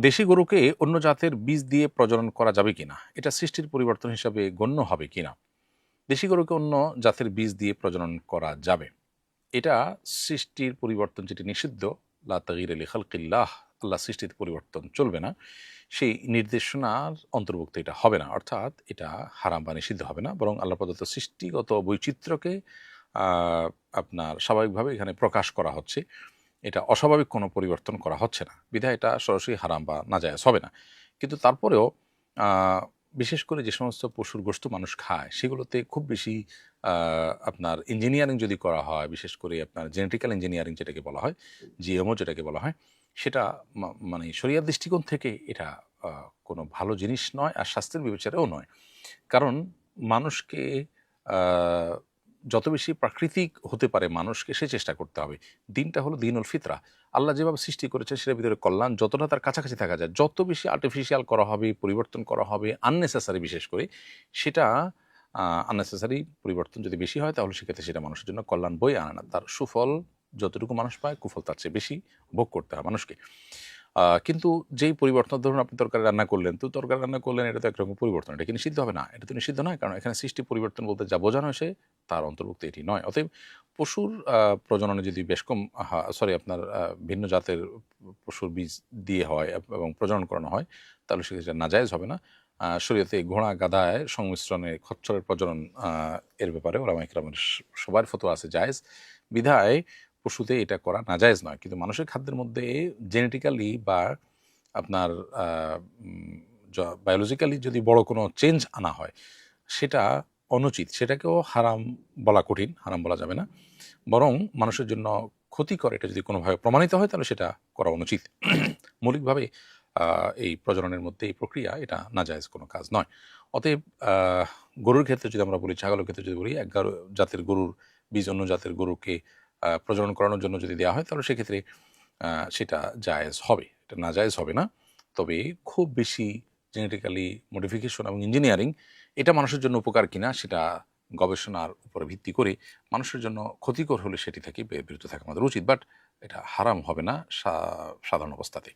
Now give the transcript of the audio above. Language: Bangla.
দেশি গরুকে অন্য জাতের বীজ দিয়ে প্রজনন করা যাবে কিনা, এটা সৃষ্টির পরিবর্তন হিসাবে গণ্য হবে কিনা? দেশি গরুকে অন্য জাতের বীজ দিয়ে প্রজনন করা যাবে, এটা সৃষ্টির পরিবর্তন যেটি নিষিদ্ধ। লা তাগয়িরা লিখালকিল্লাহ, আল্লাহ সৃষ্টির পরিবর্তন চলবে না, সেই নির্দেশনার অন্তর্ভুক্ত এটা হবে না। অর্থাৎ এটা হারাম বা নিষিদ্ধ হবে না, বরং আল্লাহ প্রদত্ত সৃষ্টিগত বৈচিত্র্যকে আপনার স্বাভাবিকভাবে এখানে প্রকাশ করা হচ্ছে। এটা অস্বাভাবিক কোনো পরিবর্তন করা হচ্ছে না, বিধায় এটা সরাসরি হারাম বা নাজায়েজ হবে না। কিন্তু তারপরেও বিশেষ করে যে সমস্ত পশুর গোশত মানুষ খায় সেগুলোতে খুব বেশি আপনার ইঞ্জিনিয়ারিং যদি করা হয়, বিশেষ করে আপনার জেনেটিক্যাল ইঞ্জিনিয়ারিং যেটাকে বলা হয়, জিএমও যেটাকে বলা হয়, সেটা মানে শরিয়ার দৃষ্টিকোণ থেকে এটা কোনো ভালো জিনিস নয়, আর স্বাস্থ্যের বিবেচনাও নয়। কারণ মানুষকে যত বেশি প্রাকৃতিক হতে পারে মানুষকে সে চেষ্টা করতে হবে। দিনটা হলো দিনুল ফিতরা। আল্লাহ যেভাবে সৃষ্টি করেছেন সেটার ভিতরে কল্যাণ যতটা তার কাছাকাছি থাকা যায়, যত বেশি আর্টিফিশিয়াল করা হবে, পরিবর্তন করা হবে, আননেসেসারি বিশেষ করে, সেটা আননেসেসারি পরিবর্তন যদি বেশি হয় তাহলে সেক্ষেত্রে সেটা মানুষের জন্য কল্যাণ বয়ে আনে না। তার সুফল যতটুকু মানুষ পায়, কুফল তার চেয়ে বেশি ভোগ করতে হয় মানুষকে। কিন্তু যেই পরিবর্তন, ধরুন আপনি তরকারি রান্না করলেন, তো তরকারি রান্না করলেন, এটা তো একরকম পরিবর্তন, এটা কি নিষিদ্ধ হবে? না, এটা তো নিষিদ্ধ নয়, কারণ এখানে সৃষ্টি পরিবর্তন বলতে যা বোঝানো হয়েছে তার অন্তর্ভুক্ত এটি নয়। অতএব পশুর প্রজননে যদি বেশ কম আপনার ভিন্ন জাতের পশুর বীজ দিয়ে হয় এবং প্রজনন করানো হয়, তাহলে সেক্ষেত্রে নাজায়েজ হবে না। শরীয়তে ঘোড়া গাধায় সংমিশ্রণে খচ্চরের প্রজনন, এর ব্যাপারে ওলামা ইকরামের সবার ফতোয়া আছে জায়েজ, বিধায় পশুতে এটা করা নাজায়েজ নয়। কিন্তু মানুষের খাদ্যের মধ্যে জেনেটিক্যালি বা আপনার বায়োলজিক্যালি যদি বড় কোনো চেঞ্জ আনা হয়, সেটা অনুচিত, সেটাকেও হারাম বলা কঠিন, হারাম বলা যাবে না, বরং মানুষের জন্য ক্ষতিকর এটা যদি কোনোভাবে প্রমাণিত হয় তাহলে সেটা করা অনুচিত। মৌলিকভাবে এই প্রজননের মধ্যে এই প্রক্রিয়া এটা নাজায়েজ কোনো কাজ নয়। অতএব গরুর ক্ষেত্রে যদি আমরা বলি, ছাগলের ক্ষেত্রে যদি বলি, এক জাতের গরুর বীজ অন্য জাতের গরুকে প্রজনন করানোর জন্য যদি দেওয়া হয় তাহলে সেক্ষেত্রে সেটা জায়েজ হবে, এটা নাজায়েজ হবে না। তবে খুব বেশি জেনেটিক্যালি মডিফিকেশন এবং ইঞ্জিনিয়ারিং এটা মানুষের জন্য উপকার কিনা সেটা গবেষণার উপরে ভিত্তি করে মানুষের জন্য ক্ষতিকর হলে সেটি থেকে বিরত থাকা আমাদের উচিত, বাট এটা হারাম হবে না সাধারণ অবস্থাতে।